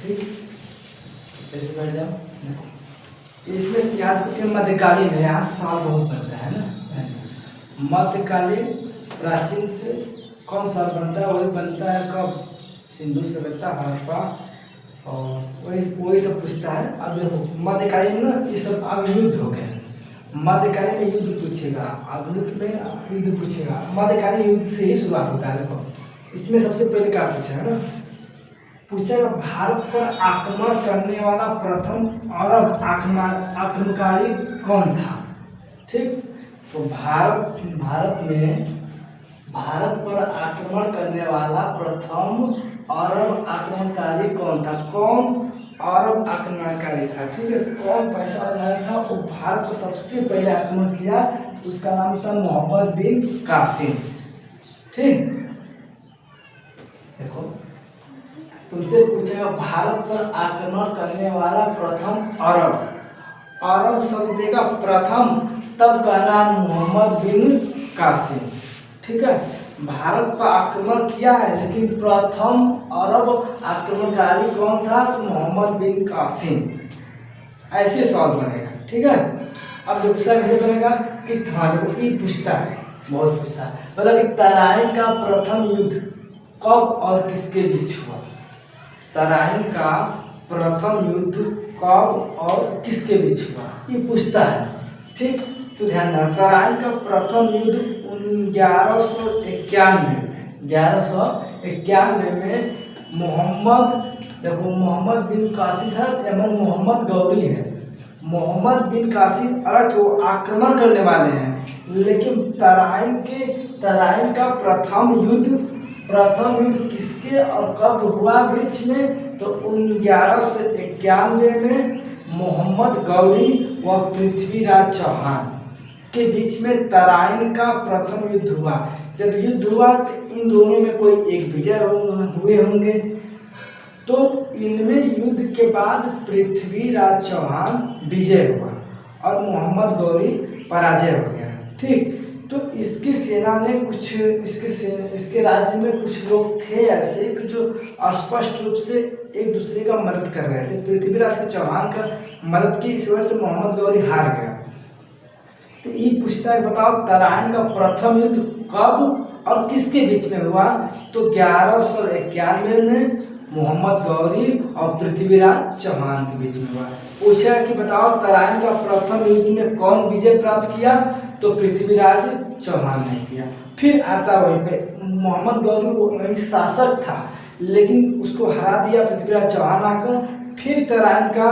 ठीक, ऐसे बैठ जाओ। इसमें याद रखिए मध्यकालीन है, यहाँ से सवाल बहुत बनता है ना। मध्यकालीन प्राचीन से कौन साल बनता है? वही बनता है कब? सिंधु सभ्यता, हड़प्पा, और वही सब पूछता है। अब देखो मध्यकालीन ना, ये सब अब युद्ध हो गए। मध्यकालीन में युद्ध पूछेगा, आधुनिक में युद्ध पूछेगा। मध्यकालीन युद्ध से ही शुरुआत होता है। देखो इसमें सबसे पहले क्या पूछेगा ना, पूछेगा भारत पर आक्रमण करने वाला प्रथम अरब आक्रमणकारी कौन था। ठीक, तो भारत पर आक्रमण करने वाला प्रथम अरब आक्रमणकारी कौन था? कौन अरब आक्रमणकारी था? ठीक है, कौन पैसा लगाया था वो भारत को सबसे पहले आक्रमण किया, उसका नाम था मोहम्मद बिन कासिम। ठीक, देखो तुमसे पूछेगा भारत पर आक्रमण करने वाला प्रथम अरब शब्द देगा प्रथम, तब का नाम मोहम्मद बिन कासिम। ठीक है, भारत पर आक्रमण किया है, लेकिन प्रथम अरब आक्रमणकारी कौन था? तो मोहम्मद बिन कासिम। ऐसे सवाल बनेगा। ठीक है, अब दूसरा कैसे बनेगा कि हाँ देखो ये पूछता है, बहुत पूछता है, मतलब कि तराइन का प्रथम युद्ध कब और किसके बीच हुआ? तराइन का प्रथम युद्ध कब और किसके बीच हुआ, ये पूछता है। ठीक, तो ध्यान रखना, तराइन का प्रथम युद्ध 1191 में मोहम्मद बिन कासिम था एवं मोहम्मद गौरी है। मोहम्मद बिन कासिम अलग तो आक्रमण करने वाले हैं, लेकिन तराइन का प्रथम युद्ध किसके और कब हुआ बीच में? तो 1191 में मोहम्मद गौरी व पृथ्वीराज चौहान के बीच में तराइन का प्रथम युद्ध हुआ। जब युद्ध हुआ तो इन दोनों में कोई एक विजय हुए होंगे, तो इनमें युद्ध के बाद पृथ्वीराज चौहान विजय हुआ और मोहम्मद गौरी पराजय हो गया। ठीक, तो इसकी सेना ने कुछ इसके राज्य में कुछ लोग थे ऐसे कि जो स्पष्ट रूप से एक दूसरे का मदद कर रहे थे। पृथ्वीराज के चौहान का मदद की, इस वजह से मोहम्मद गौरी हार गया। तो ये पूछता है बताओ तराइन का प्रथम युद्ध कब और किसके बीच में हुआ? तो 1191 में मोहम्मद गौरी और पृथ्वीराज चौहान के बीच में हुआ। पूछा कि बताओ तराइन का प्रथम युद्ध में कौन विजय प्राप्त किया? तो पृथ्वीराज चौहान ने किया। फिर आता वहीं पे मोहम्मद गौरी वही शासक था, लेकिन उसको हरा दिया पृथ्वीराज चौहान आकर। फिर तराइन का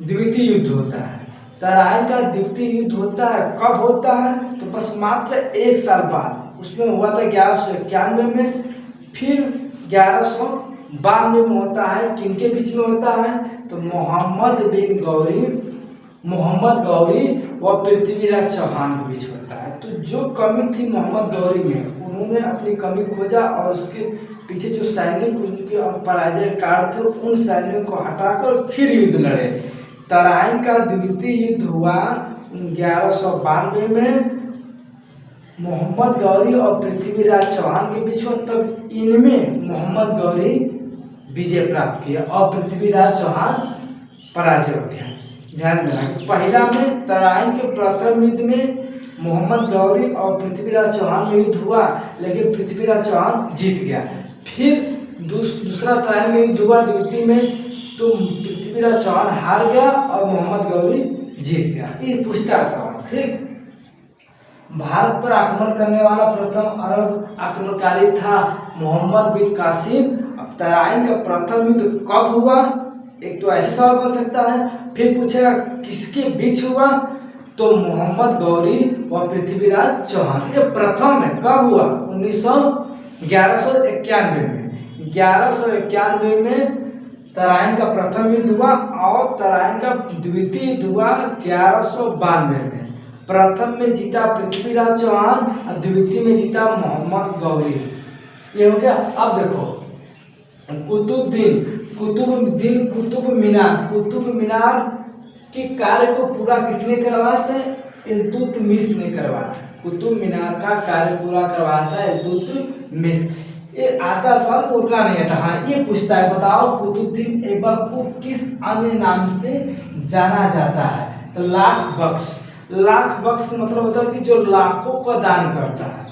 द्वितीय युद्ध होता है। तराइन का द्वितीय युद्ध होता है, कब होता है? तो बस मात्र 1 साल बाद। उसमें हुआ था 1191 में, फिर 1192 में होता है। किनके बीच में होता है? तो मोहम्मद गौरी व पृथ्वीराज चौहान के बीच होता है। तो जो कमी थी मोहम्मद गौरी में, उन्होंने अपनी कमी खोजा और उसके पीछे जो सैनिक उनके पराजय कारण थे, उन सैनिकों को हटाकर फिर युद्ध लड़े। तराइन का द्वितीय युद्ध हुआ 1192 में मोहम्मद गौरी और पृथ्वीराज चौहान के बीच हुआ। तब इनमें मोहम्मद गौरी विजय प्राप्त किया और पृथ्वीराज चौहान पराजय हो गया। ध्यान देना, पहला में तराइन के प्रथम युद्ध में मोहम्मद गौरी और पृथ्वीराज चौहान में युद्ध हुआ, लेकिन पृथ्वीराज चौहान जीत गया। फिर दूसरा तराइन में युद्ध हुआ द्वितीय में, तो पृथ्वीराज चौहान हार गया और मोहम्मद गौरी जीत गया। ये पूछता है सवाल। ठीक, भारत पर आक्रमण करने वाला प्रथम अरब आक्रमणकारी था मोहम्मद बिन कासिम। अब तराइन का प्रथम युद्ध कब हुआ? एक तो ऐसे सवाल बन सकता है। फिर पूछेगा किसके बीच हुआ? तो मोहम्मद गौरी व पृथ्वीराज चौहान। ये प्रथम है, कब हुआ? 1191 में। 1191 में तराइन का प्रथम युद्ध हुआ और तराइन का द्वितीय युद्ध हुआ 1192 में। प्रथम में जीता पृथ्वीराज चौहान और द्वितीय में जीता मोहम्मद गौरी। ये हो गया। अब देखो कुतुब मीनार के कार्य को पूरा किसने करवाया था? इल्तुतमिश ने करवाया। कुतुब मीनार का कार्य पूरा करवाया था इल्तुतमिश। ये आता सवाल को उतना नहीं आता। हाँ ये पूछता है बताओ कुतुबुद्दीन ऐबक को किस अन्य नाम से जाना जाता है? तो लाख बख्श। लाख बख्श का मतलब होता है कि जो लाखों का दान करता है,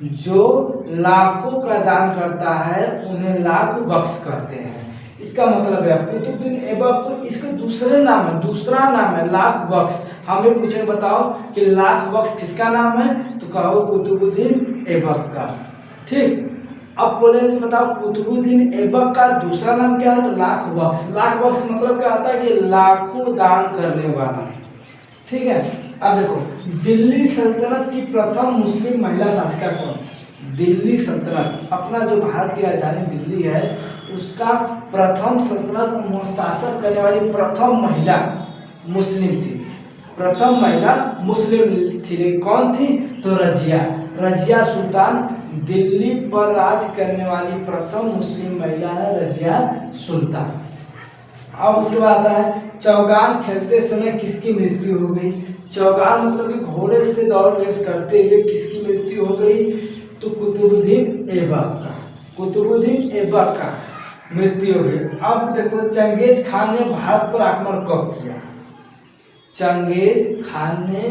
जो लाखों का दान करता है उन्हें लाख बख्श कहते हैं। इसका मतलब है कुतुबुद्दीन ऐबक इसके दूसरे नाम है, दूसरा नाम है लाख बख्श। हमें पूछे बताओ कि लाख बख्श किसका नाम है? तो कहो कुतुबुद्दीन ऐबक का। ठीक, अब बोलेंगे बताओ कुतुबुद्दीन ऐबक का दूसरा नाम क्या है? तो लाख बख्श। लाख बख्श मतलब क्या आता है कि लाखों दान करने वाला। ठीक है, अब देखो दिल्ली सल्तनत की प्रथम मुस्लिम महिला शासिका कौन? दिल्ली सल्तनत, अपना जो भारत की राजधानी दिल्ली है उसका प्रथम सल्तनत शासन करने वाली प्रथम महिला मुस्लिम थी। प्रथम महिला मुस्लिम थी, कौन थी? तो रजिया। रजिया सुल्तान दिल्ली पर राज करने वाली प्रथम मुस्लिम महिला है रजिया सुल्तान। अब उसके बाद आता है चौगान खेलते समय किसकी मृत्यु हो गई? चौगान मतलब कि घोड़े से दौड़ रेस करते हुए किसकी मृत्यु हो गई? तो कुतुबुद्दीन ऐबक का। कुतुबुद्दीन ऐबक का मृत्यु हो गई। अब देखो चंगेज खान ने भारत पर आक्रमण कब किया? चंगेज खान ने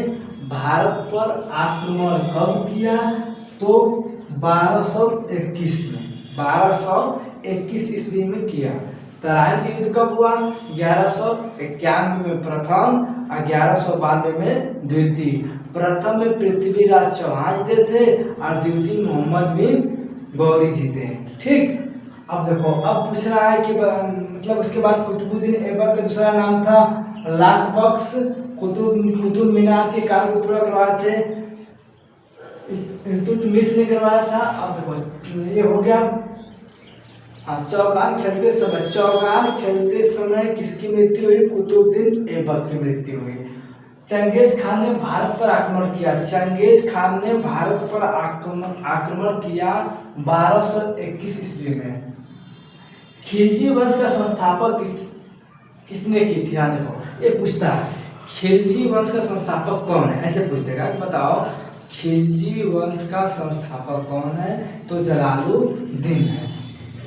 भारत पर आक्रमण कब किया? तो 1221 में, 1221 ईस्वी में किया। तराइन का युद्ध कब हुआ? 1191 में प्रथम और 1192 में द्वितीय। प्रथम में पृथ्वीराज चौहान जीते थे और द्वितीय मोहम्मद बिन गौरी जीते। ठीक, अब देखो अब पूछ रहा है कि मतलब उसके बाद कुतुबुद्दीन ऐबक का दूसरा नाम था लाख बख्श। कुतुब मीनार के कार्य को पूरा करवाए थे इल्तुतमिश ने करवाया था। अब देखो ये हो गया। चौगान खेलते समय, चौगान खेलते समय किसकी मृत्यु हुई? कुतुबुद्दीन ऐबक की मृत्यु हुई। चंगेज खान ने भारत पर आक्रमण किया। चंगेज खान ने भारत पर आक्रमण किया 1221 ईस्वी में। खिलजी वंश का संस्थापक किसने की थी? हाँ देखो ये पूछता है खिलजी वंश का संस्थापक कौन है, ऐसे पूछतेगा कि बताओ खिलजी वंश का संस्थापक कौन है? तो जलालुद्दीन है,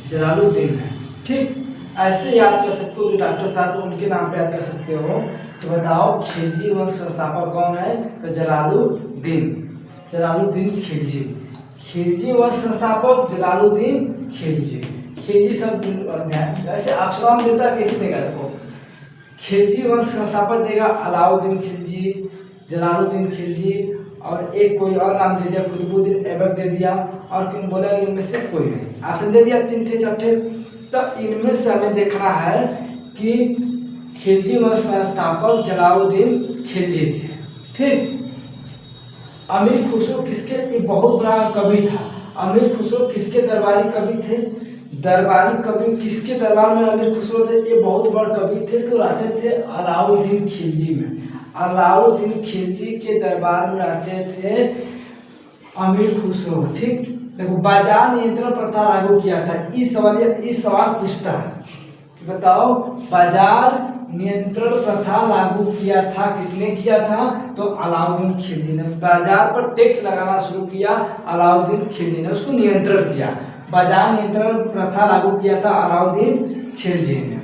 जलालुद्दीन है। ठीक, ऐसे याद कर सकते हो जो डॉक्टर साहब उनके नाम पे याद कर सकते हो। तो बताओ खिलजी वंश संस्थापक कौन है? तो जलालुद्दीन, जलालुद्दीन खिलजी। खिलजी वंश संस्थापक जलालुद्दीन खिलजी। खिलजी सब ऐसे अक्षराम देता कैसे देगा? देखो खिलजी वंश संस्थापक देगा अलाउद्दीन खिलजी, जलालुद्दीन खिलजी और एक कोई और नाम दे दिया कुतुबुद्दीन ऐबक दे दिया और क्यों बोला इनमें से कोई नहीं। ऑप्शन दे दिया 3 थे 4 थे। तो इनमें से हमें देखना है कि खिलजी वंश संस्थापक जलालुद्दीन खिलजी थे। ठीक, अमीर खुसरो किसके, ये बहुत बड़ा कवि था। अमीर खुसरो किसके दरबारी कवि थे? दरबारी कवि किसके दरबार में अमीर खुसरो थे? ये बहुत बड़े कवि थे, तो रहते थे अलाउद्दीन खिलजी में। अलाउद्दीन खिलजी के दरबार में रहते थे अमीर खुसरो। ठीक, देखो बाजार नियंत्रण प्रथा लागू किया था। इस सवाल पूछता है कि बताओ बाजार नियंत्रण प्रथा लागू किया था किसने किया था? तो अलाउद्दीन खिलजी ने। बाजार पर टैक्स लगाना शुरू किया अलाउद्दीन खिलजी ने, उसको नियंत्रण किया। बाजार नियंत्रण प्रथा लागू किया था अलाउद्दीन खिलजी ने।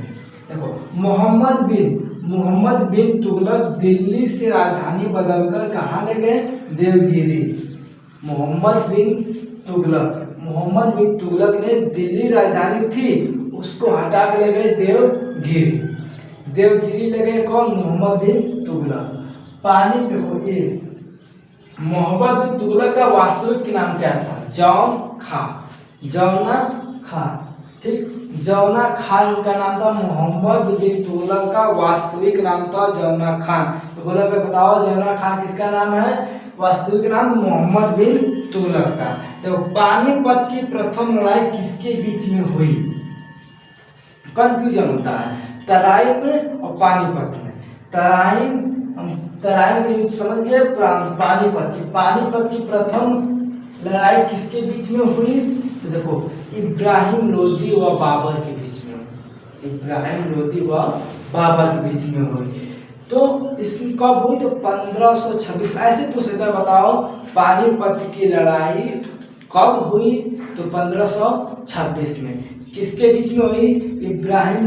देखो मोहम्मद बिन तुगलक दिल्ली से राजधानी बदलकर कहाँ ले गए? देवगिरी। मोहम्मद बिन तुगलक ने दिल्ली राजधानी थी उसको हटा के ले गए देवगिरी। देवगिरी ले गए कौन? मोहम्मद बिन तुगलक। पानी देखो ये मोहम्मद बिन तुगलक का वास्तविक नाम क्या था? जौना खान। ठीक, जौना खान का नाम था। मोहम्मद बिन तुगलक का वास्तविक नाम था जौना खान। तो बोला कि बताओ जौना खान किसका नाम है? वास्तविक नाम मोहम्मद बिन तुगलक का। तो पानीपत की प्रथम लड़ाई किसके बीच में हुई? कंफ्यूजन होता है तराइन और पानीपत में। तराइन का युद्ध समझ गए। पानीपत की प्रथम लड़ाई किसके बीच में हुई? तो देखो इब्राहिम लोदी व बाबर के बीच में हुई। इब्राहिम लोदी व बाबर के बीच में हुई। तो इसकी कब हुई? तो 1526। ऐसे पूछ सकता है बताओ पानीपत की लड़ाई कब हुई? तो 1526 में। किसके बीच में हुई? इब्राहिम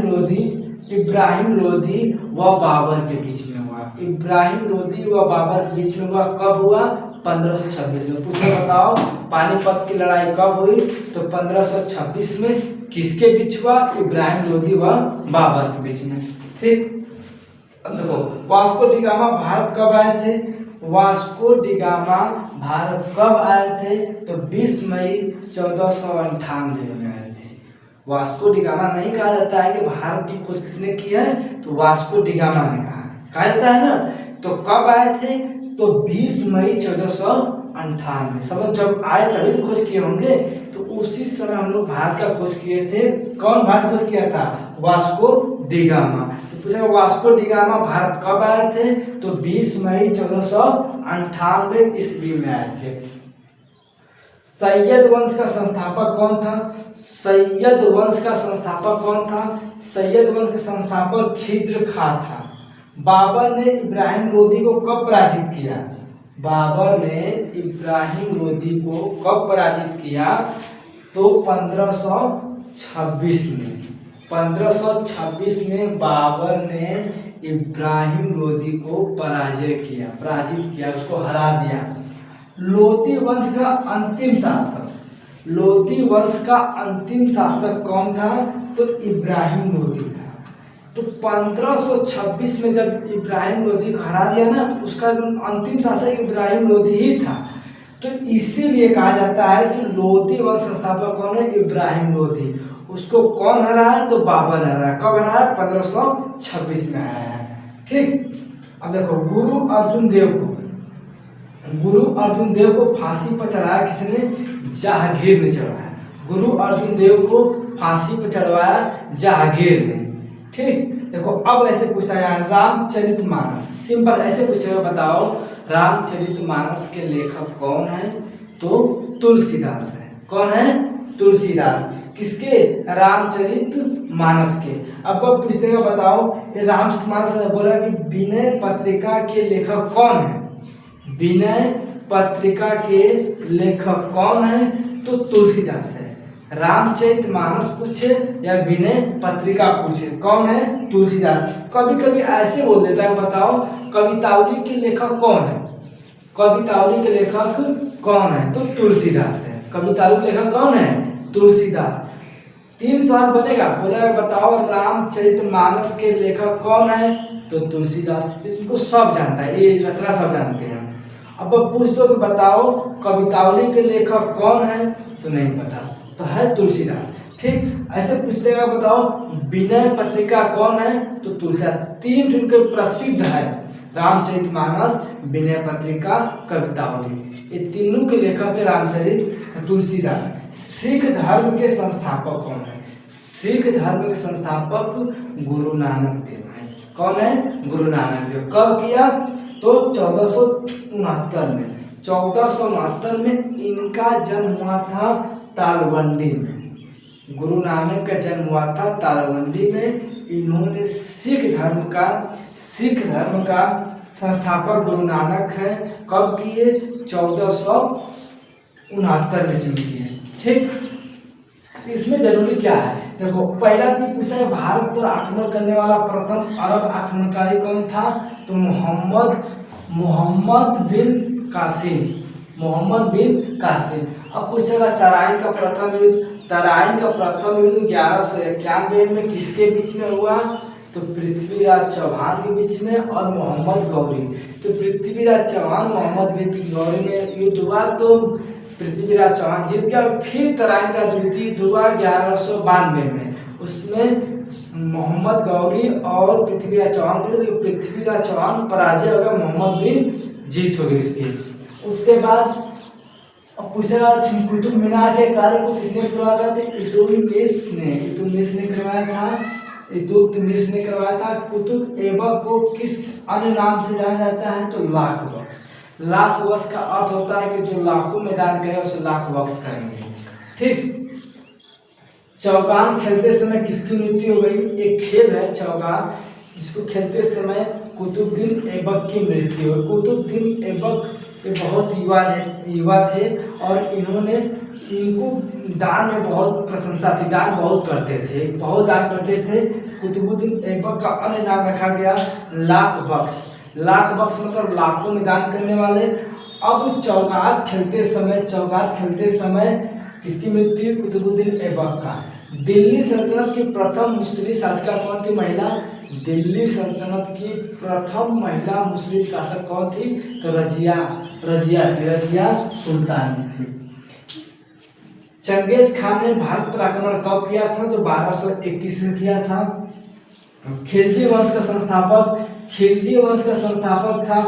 लोदी व बाबर के बीच में हुआ। इब्राहिम लोदी व बाबर के बीच में हुआ। कब हुआ? 1526 में। पूछो बताओ पानीपत की लड़ाई कब हुई? तो 1526 में। किसके बीच हुआ? इब्राहिम लोदी व बाबर के बीच में। ठीक, अब देखो वास्को डी गामा भारत कब आए थे? वास्को डी गामा भारत कब आए थे? तो 20 मई 1498 में आए थे। वास्को डी गामा नहीं कहा जाता है कि भारत की खोज किसने की है, तो वास्को डी गामा ने कहा जाता है ना। तो कब आए थे? तो 20 मई 1498। समझ, जब आए तभी तो खोज किए होंगे। तो उसी समय हम लोग भारत का खोज किए थे। कौन भारत खोज किया था? Vasco D gamma. तो पूछा वास्को डी गामा भारत कब आए थे? तो 20 मई 1498 ईस्वी में आए थे। सैयद वंश का संस्थापक कौन था? सैयद वंश का संस्थापक कौन था? सैयद वंश के संस्थापक खिज्र खां था। बाबर ने इब्राहिम लोदी को कब पराजित किया? बाबर ने इब्राहिम लोदी को कब पराजित किया? तो 1526 में। 1526 में बाबर ने इब्राहिम लोदी को पराजित किया, उसको हरा दिया। लोदी वंश का अंतिम शासक, लोदी वंश का अंतिम शासक कौन था? तो इब्राहिम लोदी था। तो 1526 में जब इब्राहिम लोदी को हरा दिया ना, तो उसका अंतिम शासक इब्राहिम लोदी ही था। तो इसीलिए कहा जाता है कि लोदी वंश संस्थापक कौन है? इब्राहिम लोदी। उसको कौन हरा है? तो बाबर हरा है। कब हरा है? 1526 में हराया है। ठीक, अब देखो गुरु अर्जुन देव को फांसी पर चढ़ाया किसने? जहांगीर ने चढ़ाया। गुरु अर्जुन देव को फांसी पर चढ़वाया जहांगीर ने। ठीक, देखो अब ऐसे पूछता है रामचरितमानस, सिंपल ऐसे पूछेगा, बताओ रामचरितमानस के लेखक कौन है? तो तुलसीदास है। कौन है? तुलसीदास। किसके? रामचरितमानस के। अब पूछ देगा, बताओ ये रामचरितमानस बोला कि विनय पत्रिका के लेखक कौन है? विनय पत्रिका के लेखक कौन है? तो तुलसीदास है। रामचरितमानस पूछे या विनय पत्रिका पूछे, कौन है? तुलसीदास। कभी कभी ऐसे बोल देता है, बताओ कवितावली के लेखक कौन है? कवितावली के लेखक कौन है? तो तुलसीदास है। कवितावली के लेखक कौन है? तुलसीदास। 3 सवाल बनेगा, बोला बताओ रामचरितमानस के लेखक कौन है? तो तुलसीदास। इनको सब जानता है, ये रचना सब जानते हैं। अब पूछ दो कि बताओ कवितावली के लेखक कौन है? तो नहीं पता, तो है तुलसीदास। ठीक, ऐसे पूछ देगा, बताओ विनय पत्रिका कौन है? तो तुलसीदास। 3 उनके प्रसिद्ध है, रामचरितमानस, विनय पत्रिका, कवितावली। ये तीनों के लेखक है रामचरित तुलसीदास। सिख धर्म के संस्थापक कौन है? सिख धर्म के संस्थापक गुरु नानक देव है। कौन है? गुरु नानक देव। कब किया? तो 1469 में। 1469 में इनका जन्म हुआ था तालवंडी में। गुरु नानक का जन्म हुआ था तालवंडी में। इन्होंने सिख धर्म का संस्थापक गुरु नानक है। कब किए? 1469 ईस्वी में किए। ठीक, इसमें जरूरी क्या है? देखो पहला चीज पूछता है भारत पर आक्रमण करने वाला प्रथम अरब आक्रमणकारी कौन था? तो मोहम्मद बिन कासिम। अब पूछेगा तराइन का प्रथम युद्ध। तराइन का प्रथम युद्ध 1191 में किसके बीच में हुआ? तो पृथ्वीराज चौहान के बीच में और मोहम्मद गौरी। तो पृथ्वीराज चौहान मोहम्मद गौरी में युद्ध हुआ, तो पृथ्वीराज चौहान जीत गया। फिर तराइन का द्वितीय युद्ध हुआ 1192 में। उसमें मोहम्मद गौरी और पृथ्वीराज चौहान, पृथ्वीराज चौहान पराजय हो गया, मोहम्मद बिन जीत हो गई उसकी। उसके बाद अब पूछेगा कुतुब मीनार के कार्य को किसने पूरा किया था? इल्तुतमिश ने करवाया था। कुतुब ऐबक को किस अन्य नाम से जाना जाता है? तो लाख बख्श। लाख बख्श का अर्थ होता है कि जो लाखों में दान करे उसे लाख बख्श करेंगे। ठीक, चौगान खेलते समय किसकी मृत्यु हो गई? एक खेल है चौगान, जिसको खेलते समय कुतुबुद्दीन ऐबक की मृत्यु हुई। कुतुबुद्दीन ऐबक ये बहुत युवा थे और इनको दान में बहुत प्रशंसा थी, दान बहुत करते थे, बहुत दान करते थे। कुतुबुद्दीन ऐबक का अन्य नाम रखा गया लाख बख्श। लाख बख्श मतलब लाखों में दान करने वाले। अब चौगात खेलते समय किसकी मृत्यु? कुतुबुद्दीन ऐबक का। दिल्ली सल्तनत की प्रथम मुस्लिम शासिका कौन थी? महिला। दिल्ली सल्तनत की प्रथम महिला मुस्लिम शासक कौन थी? तो रजिया सुल्तान थी। चंगेज खान ने भारत पर आक्रमण कब किया था? तो 1221 में किया था। खिलजी वंश का संस्थापक था,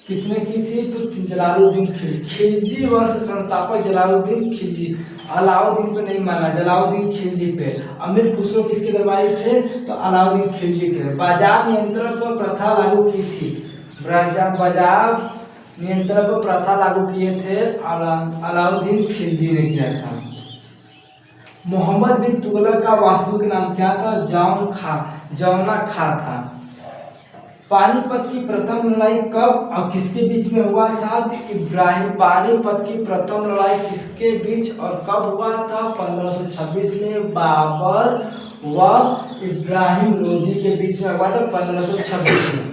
किसने की थी? तो जलालुद्दीन खिलजी। खिलजी वंश का संस्थापक जलालुद्दीन खिलजी। अलाउद्दीन पे नहीं माना, जलालुद्दीन खिलजी पे। अमीर खुसरो किसके दरबारी थे? तो अलाउद्दीन खिलजी के। बाजार नियंत्रण पर प्रथा लागू की थी। बाजार नियंत्रण पर प्रथा लागू किए थे अलाउद्दीन खिलजी ने किया था। मोहम्मद बिन तुगलक का वास्तविक नाम क्या था? जौना खा था। पानीपत की प्रथम लड़ाई कब और किसके बीच में हुआ था? पानीपत की प्रथम लड़ाई किसके बीच और कब हुआ था? 1526 में बाबर व इब्राहिम लोदी के बीच में हुआ था, 1526 में।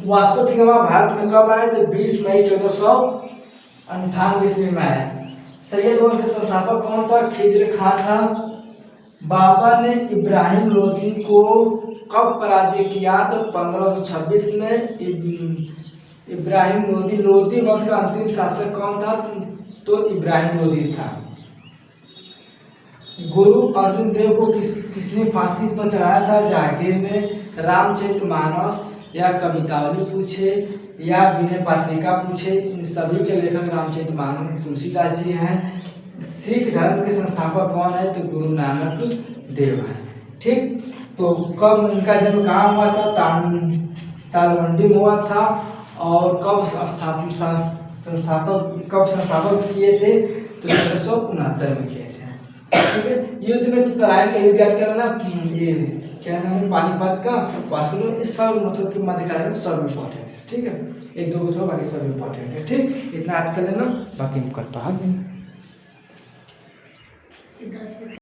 वास्को डी गामा भारत में कब आए? तो 20 मई 1498 ईस्वी में आए। सैयद वंश के संस्थापक कौन था? खिज्र खां था। बाबर ने इब्राहिम लोदी को कब पराजय किया? तो 1526 में। इब्राहिम लोदी वंश का अंतिम शासक कौन था? तो इब्राहिम लोदी था। गुरु अर्जुन देव को किसने फांसी पर चढ़ाया था? जागीर में। रामचरितमानस या कवितावली पूछे या विनय पाट्टिका पूछे, इन सभी के लेखक रामचरितमानस तुलसीदास जी हैं। सिख धर्म के संस्थापक कौन है? तो गुरु नानक देव है। ठीक, तो कब इनका जन्म कहाँ हुआ था? तालवंडी में हुआ था। और कब संस्थापक किए थे? तो 1769 में किए थे। ठीक है, युद्ध में तो तराइन का युद्ध याद करना, ये क्या नाम है? पानीपत का, वास्को, इस सब मतलब कि मध्यकाल में सब इम्पोर्टेंट है। ठीक है, एक दो को बाकी सब इम्पोर्टेंट है। ठीक, इतना याद कर लेना, बाकी हम कल पढ़ा देंगे।